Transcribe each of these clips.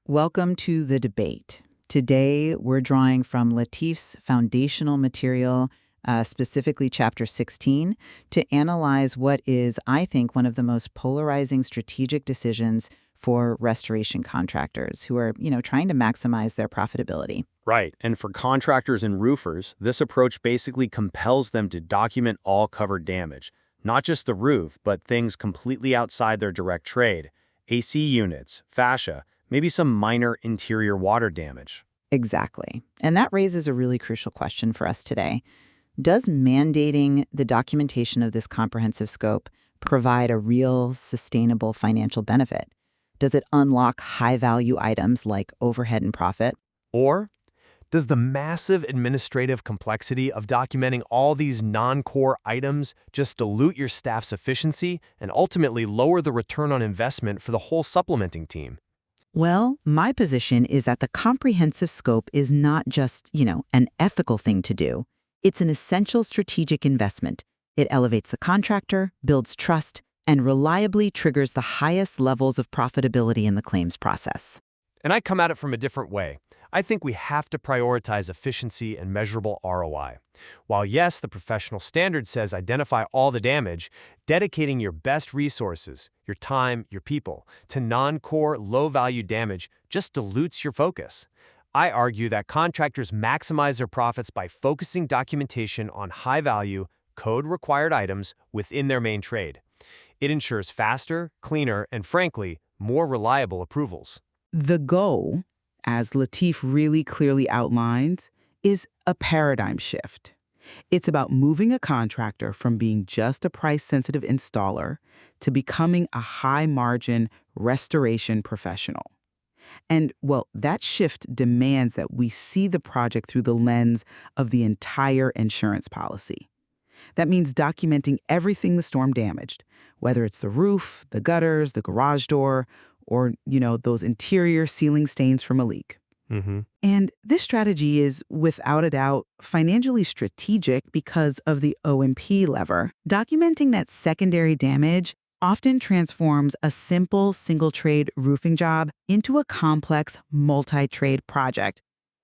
Welcome to the debate. Today, we're drawing from Latif's foundational material, specifically Chapter 16, to analyze what is, I think, one of the most polarizing strategic decisions for restoration contractors who are, trying to maximize their profitability. Right, and for contractors and roofers, this approach basically compels them to document all covered damage, not just the roof, but things completely outside their direct trade, AC units, fascia, maybe some minor interior water damage. Exactly. And that raises a really crucial question for us today. Does mandating the documentation of this comprehensive scope provide a real, sustainable financial benefit? Does it unlock high-value items like overhead and profit? Or does the massive administrative complexity of documenting all these non-core items just dilute your staff's efficiency and ultimately lower the return on investment for the whole supplementing team? Well, my position is that the comprehensive scope is not just, an ethical thing to do. It's an essential strategic investment. It elevates the contractor, builds trust, and reliably triggers the highest levels of profitability in the claims process. And I come at it from a different way. I think we have to prioritize efficiency and measurable ROI. While yes, the professional standard says identify all the damage, dedicating your best resources, your time, your people, to non-core, low-value damage just dilutes your focus. I argue that contractors maximize their profits by focusing documentation on high-value, code-required items within their main trade. It ensures faster, cleaner, and frankly, more reliable approvals. The goal, as Latif really clearly outlines, is a paradigm shift. It's about moving a contractor from being just a price-sensitive installer to becoming a high-margin restoration professional. And, well, that shift demands that we see the project through the lens of the entire insurance policy. That means documenting everything the storm damaged, whether it's the roof, the gutters, the garage door, or, those interior ceiling stains from a leak. And this strategy is, without a doubt, financially strategic because of the O&P lever. Documenting that secondary damage often transforms a simple single-trade roofing job into a complex multi-trade project.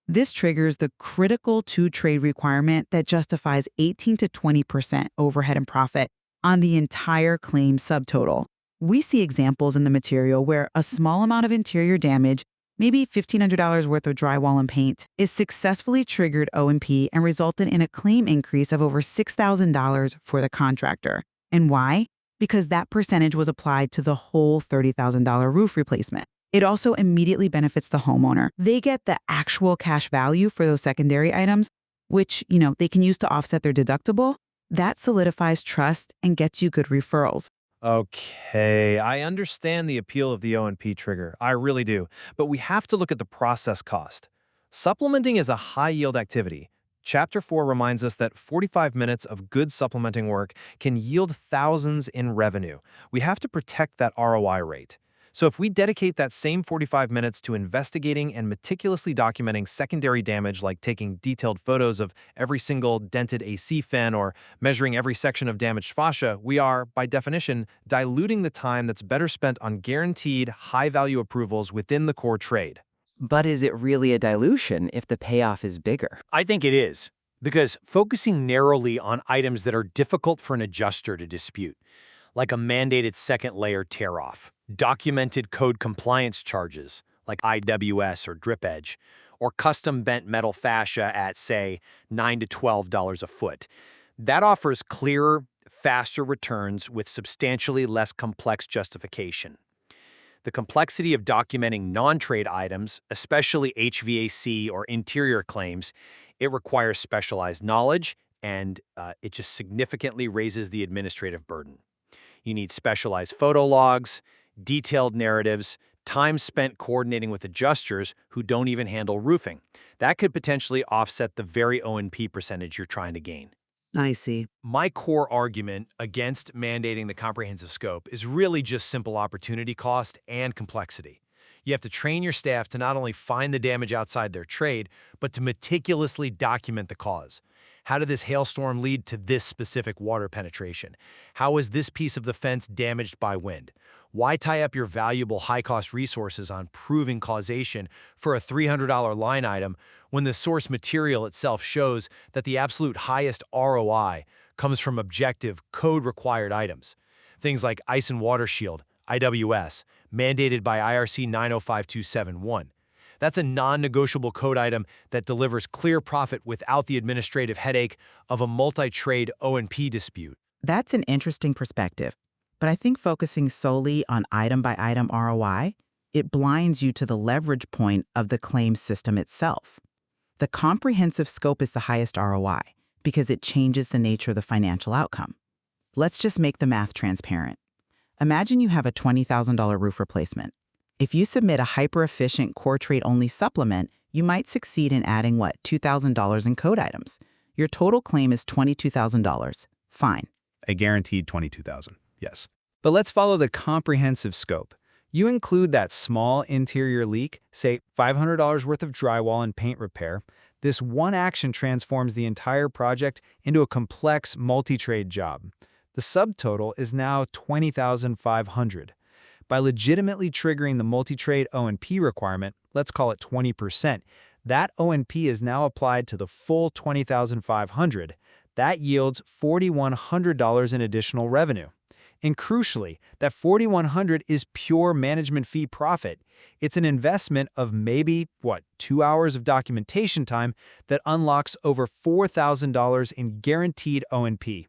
This triggers the critical two-trade requirement that justifies 18 to 20% overhead and profit on the entire claim subtotal. We see examples in the material where a small amount of interior damage, maybe $1,500 worth of drywall and paint, is successfully triggered O&P and resulted in a claim increase of over $6,000 for the contractor. And why? Because that percentage was applied to the whole $30,000 roof replacement. It also immediately benefits the homeowner. They get the actual cash value for those secondary items, which, they can use to offset their deductible. That solidifies trust and gets you good referrals. Okay, I understand the appeal of the O&P trigger. I really do. But we have to look at the process cost. Supplementing is a high-yield activity. Chapter 4 reminds us that 45 minutes of good supplementing work can yield thousands in revenue. We have to protect that ROI rate. So if we dedicate that same 45 minutes to investigating and meticulously documenting secondary damage, like taking detailed photos of every single dented AC fan or measuring every section of damaged fascia, we are, by definition, diluting the time that's better spent on guaranteed high-value approvals within the core trade. But is it really a dilution if the payoff is bigger? I think it is, because focusing narrowly on items that are difficult for an adjuster to dispute, like a mandated second layer tear-off, documented code compliance charges, like IWS or drip edge, or custom bent metal fascia at, say, $9 to $12 a foot. That offers clearer, faster returns with substantially less complex justification. The complexity of documenting non-trade items, especially HVAC or interior claims, it requires specialized knowledge, and it just significantly raises the administrative burden. You need specialized photo logs, detailed narratives, time spent coordinating with adjusters who don't even handle roofing. That could potentially offset the very O&P percentage you're trying to gain. I see. My core argument against mandating the comprehensive scope is really just simple opportunity cost and complexity. You have to train your staff to not only find the damage outside their trade, but to meticulously document the cause. How did this hailstorm lead to this specific water penetration? How was this piece of the fence damaged by wind? Why tie up your valuable high-cost resources on proving causation for a $300 line item when the source material itself shows that the absolute highest ROI comes from objective, code-required items? Things like ice and water shield, IWS, mandated by IRC 905271. That's a non-negotiable code item that delivers clear profit without the administrative headache of a multi-trade O&P dispute. That's an interesting perspective, but I think focusing solely on item-by-item ROI, it blinds you to the leverage point of the claim system itself. The comprehensive scope is the highest ROI because it changes the nature of the financial outcome. Let's just make the math transparent. Imagine you have a $20,000 roof replacement. If you submit a hyper-efficient core trade-only supplement, you might succeed in adding, $2,000 in code items. Your total claim is $22,000. Fine. A guaranteed $22,000, yes. But let's follow the comprehensive scope. You include that small interior leak, say $500 worth of drywall and paint repair. This one action transforms the entire project into a complex multi-trade job. The subtotal is now $20,500. By legitimately triggering the multi-trade O&P requirement, let's call it 20%, that O&P is now applied to the full $20,500. That yields $4,100 in additional revenue. And crucially, that $4,100 is pure management fee profit. It's an investment of maybe, 2 hours of documentation time that unlocks over $4,000 in guaranteed O&P.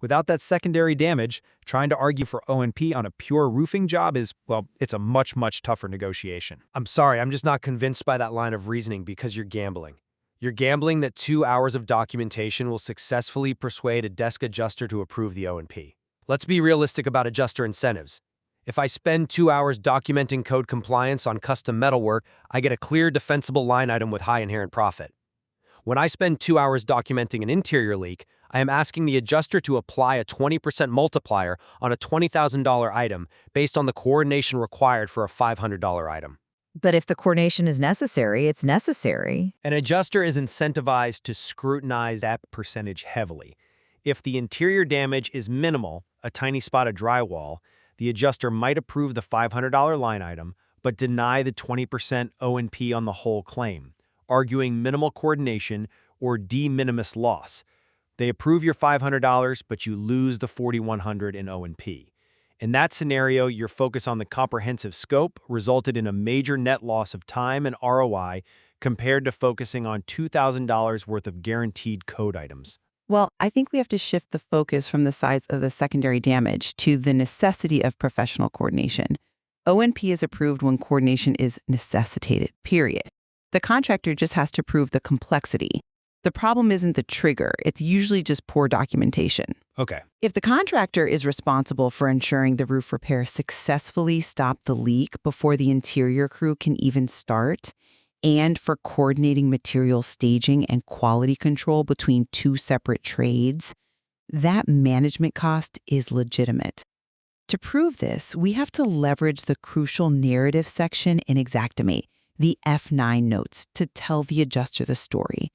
Without that secondary damage, trying to argue for O&P on a pure roofing job is, it's a much, much tougher negotiation. I'm sorry, I'm just not convinced by that line of reasoning because you're gambling. You're gambling that 2 hours of documentation will successfully persuade a desk adjuster to approve the O&P. Let's be realistic about adjuster incentives. If I spend 2 hours documenting code compliance on custom metalwork, I get a clear, defensible line item with high inherent profit. When I spend 2 hours documenting an interior leak, I am asking the adjuster to apply a 20% multiplier on a $20,000 item based on the coordination required for a $500 item. But if the coordination is necessary, it's necessary. An adjuster is incentivized to scrutinize that percentage heavily. If the interior damage is minimal, a tiny spot of drywall, the adjuster might approve the $500 line item, but deny the 20% O&P on the whole claim, arguing minimal coordination or de minimis loss. They approve your $500, but you lose the $4,100 in O&P. In that scenario, your focus on the comprehensive scope resulted in a major net loss of time and ROI compared to focusing on $2,000 worth of guaranteed code items. Well, I think we have to shift the focus from the size of the secondary damage to the necessity of professional coordination. O&P is approved when coordination is necessitated, period. The contractor just has to prove the complexity. The problem isn't the trigger, it's usually just poor documentation. Okay. If the contractor is responsible for ensuring the roof repair successfully stopped the leak before the interior crew can even start, and for coordinating material staging and quality control between two separate trades, that management cost is legitimate. To prove this, we have to leverage the crucial narrative section in Xactimate, the F9 notes, to tell the adjuster the story.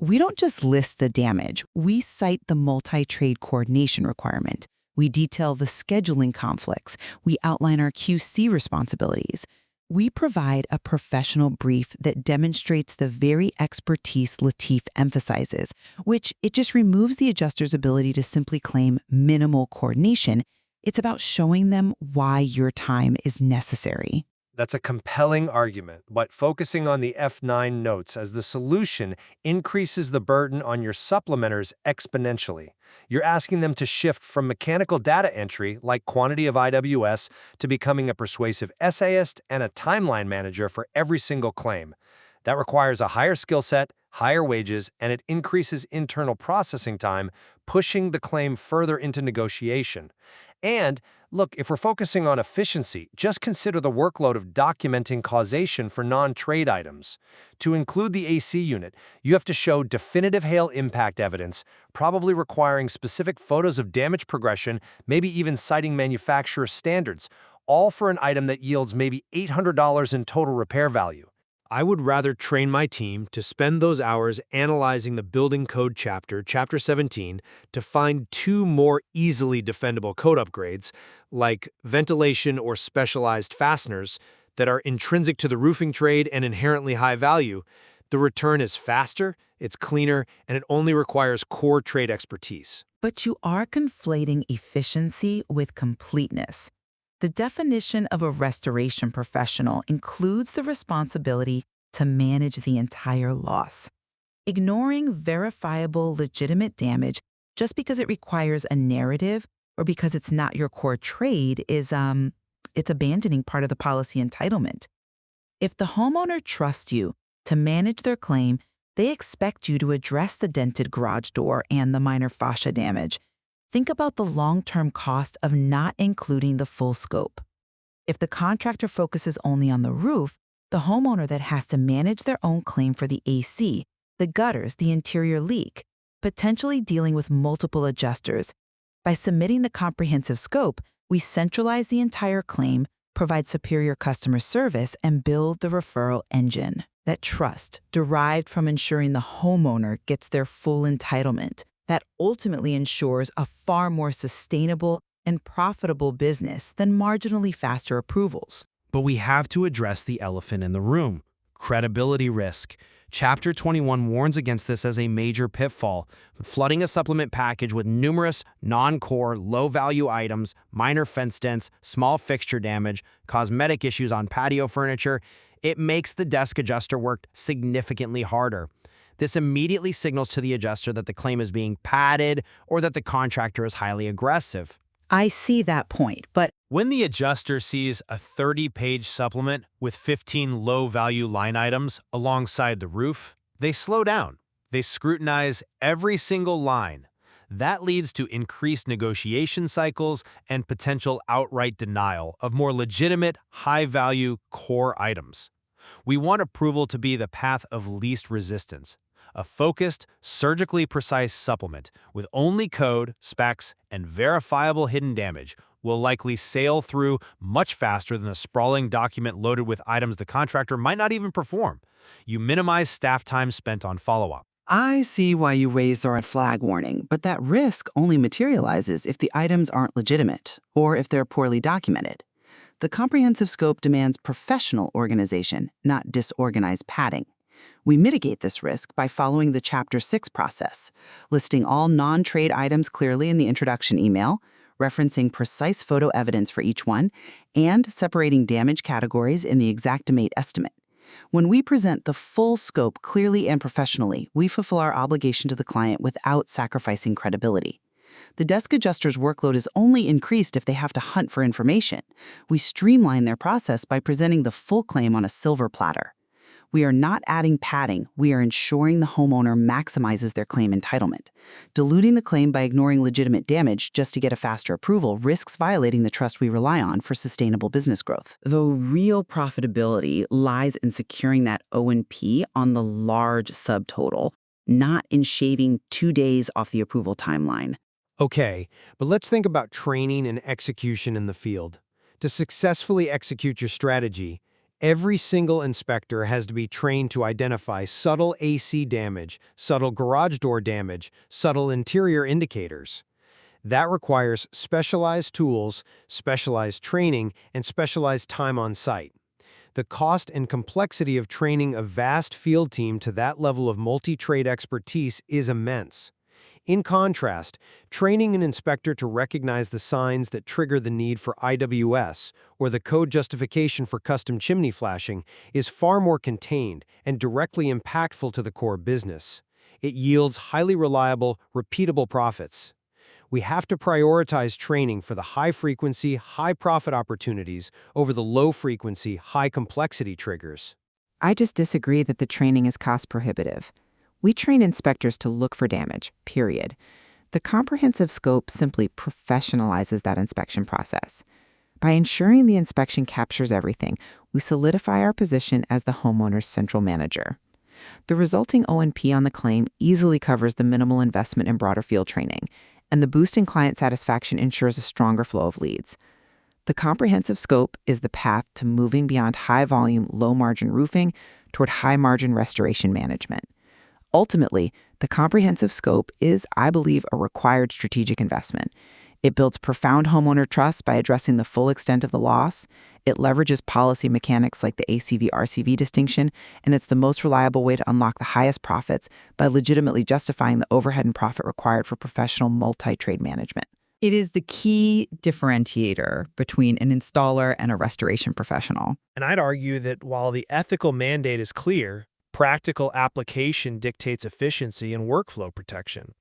We don't just list the damage, we cite the multi-trade coordination requirement. We detail the scheduling conflicts. We outline our QC responsibilities. We provide a professional brief that demonstrates the very expertise Latif emphasizes, which it just removes the adjuster's ability to simply claim minimal coordination. It's about showing them why your time is necessary. That's a compelling argument, but focusing on the F9 notes as the solution increases the burden on your supplementers exponentially. You're asking them to shift from mechanical data entry, like quantity of IWS, to becoming a persuasive essayist and a timeline manager for every single claim. That requires a higher skill set, higher wages, and it increases internal processing time, pushing the claim further into negotiation. And look, if we're focusing on efficiency, just consider the workload of documenting causation for non-trade items. To include the AC unit, you have to show definitive hail impact evidence, probably requiring specific photos of damage progression, maybe even citing manufacturer standards, all for an item that yields maybe $800 in total repair value. I would rather train my team to spend those hours analyzing the building code chapter, Chapter 17, to find two more easily defendable code upgrades, like ventilation or specialized fasteners, that are intrinsic to the roofing trade and inherently high value. The return is faster, it's cleaner, and it only requires core trade expertise. But you are conflating efficiency with completeness. The definition of a restoration professional includes the responsibility to manage the entire loss. Ignoring verifiable, legitimate damage just because it requires a narrative or because it's not your core trade is it's abandoning part of the policy entitlement. If the homeowner trusts you to manage their claim, they expect you to address the dented garage door and the minor fascia damage. Think about the long-term cost of not including the full scope. If the contractor focuses only on the roof, the homeowner that has to manage their own claim for the AC, the gutters, the interior leak, potentially dealing with multiple adjusters. By submitting the comprehensive scope, we centralize the entire claim, provide superior customer service, and build the referral engine. That trust, derived from ensuring the homeowner gets their full entitlement, that ultimately ensures a far more sustainable and profitable business than marginally faster approvals. But we have to address the elephant in the room: credibility risk. Chapter 21 warns against this as a major pitfall. Flooding a supplement package with numerous non-core, low-value items, minor fence dents, small fixture damage, cosmetic issues on patio furniture, it makes the desk adjuster work significantly harder. This immediately signals to the adjuster that the claim is being padded or that the contractor is highly aggressive. I see that point, but When the adjuster sees a 30-page supplement with 15 low-value line items alongside the roof, they slow down. They scrutinize every single line. That leads to increased negotiation cycles and potential outright denial of more legitimate, high-value core items. We want approval to be the path of least resistance. A focused, surgically precise supplement with only code, specs, and verifiable hidden damage will likely sail through much faster than a sprawling document loaded with items the contractor might not even perform. You minimize staff time spent on follow-up. I see why you raised the red flag warning, but that risk only materializes if the items aren't legitimate or if they're poorly documented. The comprehensive scope demands professional organization, not disorganized padding. We mitigate this risk by following the Chapter 6 process, listing all non-trade items clearly in the introduction email, referencing precise photo evidence for each one, and separating damage categories in the Xactimate estimate. When we present the full scope clearly and professionally, we fulfill our obligation to the client without sacrificing credibility. The desk adjuster's workload is only increased if they have to hunt for information. We streamline their process by presenting the full claim on a silver platter. We are not adding padding, we are ensuring the homeowner maximizes their claim entitlement. Diluting the claim by ignoring legitimate damage just to get a faster approval risks violating the trust we rely on for sustainable business growth. The real profitability lies in securing that O&P on the large subtotal, not in shaving 2 days off the approval timeline. Okay, but let's think about training and execution in the field. To successfully execute your strategy, every single inspector has to be trained to identify subtle AC damage, subtle garage door damage, subtle interior indicators. That requires specialized tools, specialized training, and specialized time on site. The cost and complexity of training a vast field team to that level of multi-trade expertise is immense. In contrast, training an inspector to recognize the signs that trigger the need for IWS or the code justification for custom chimney flashing is far more contained and directly impactful to the core business. It yields highly reliable, repeatable profits. We have to prioritize training for the high-frequency, high-profit opportunities over the low-frequency, high-complexity triggers. I just disagree that the training is cost-prohibitive. We train inspectors to look for damage, period. The comprehensive scope simply professionalizes that inspection process. By ensuring the inspection captures everything, we solidify our position as the homeowner's central manager. The resulting O&P on the claim easily covers the minimal investment in broader field training, and the boost in client satisfaction ensures a stronger flow of leads. The comprehensive scope is the path to moving beyond high-volume, low-margin roofing toward high-margin restoration management. Ultimately, the comprehensive scope is, I believe, a required strategic investment. It builds profound homeowner trust by addressing the full extent of the loss. It leverages policy mechanics like the ACV-RCV distinction, and it's the most reliable way to unlock the highest profits by legitimately justifying the overhead and profit required for professional multi-trade management. It is the key differentiator between an installer and a restoration professional. And I'd argue that while the ethical mandate is clear, practical application dictates efficiency and workflow protection.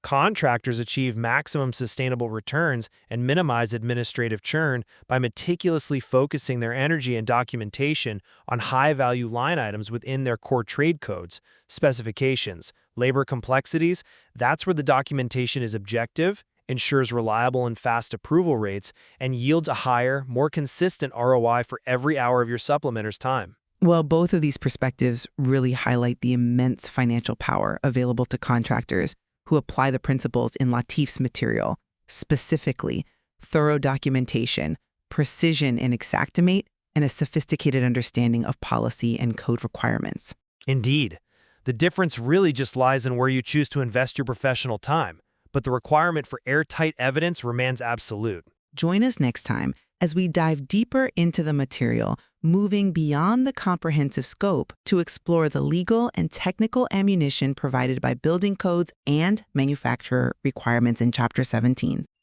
Contractors achieve maximum sustainable returns and minimize administrative churn by meticulously focusing their energy and documentation on high-value line items within their core trade codes, specifications, labor complexities. That's where the documentation is objective, ensures reliable and fast approval rates, and yields a higher, more consistent ROI for every hour of your supplementer's time. Well, both of these perspectives really highlight the immense financial power available to contractors who apply the principles in Latif's material, specifically thorough documentation, precision in Xactimate, and a sophisticated understanding of policy and code requirements. Indeed. The difference really just lies in where you choose to invest your professional time, but the requirement for airtight evidence remains absolute. Join us next time as we dive deeper into the material, moving beyond the comprehensive scope to explore the legal and technical ammunition provided by building codes and manufacturer requirements in Chapter 17.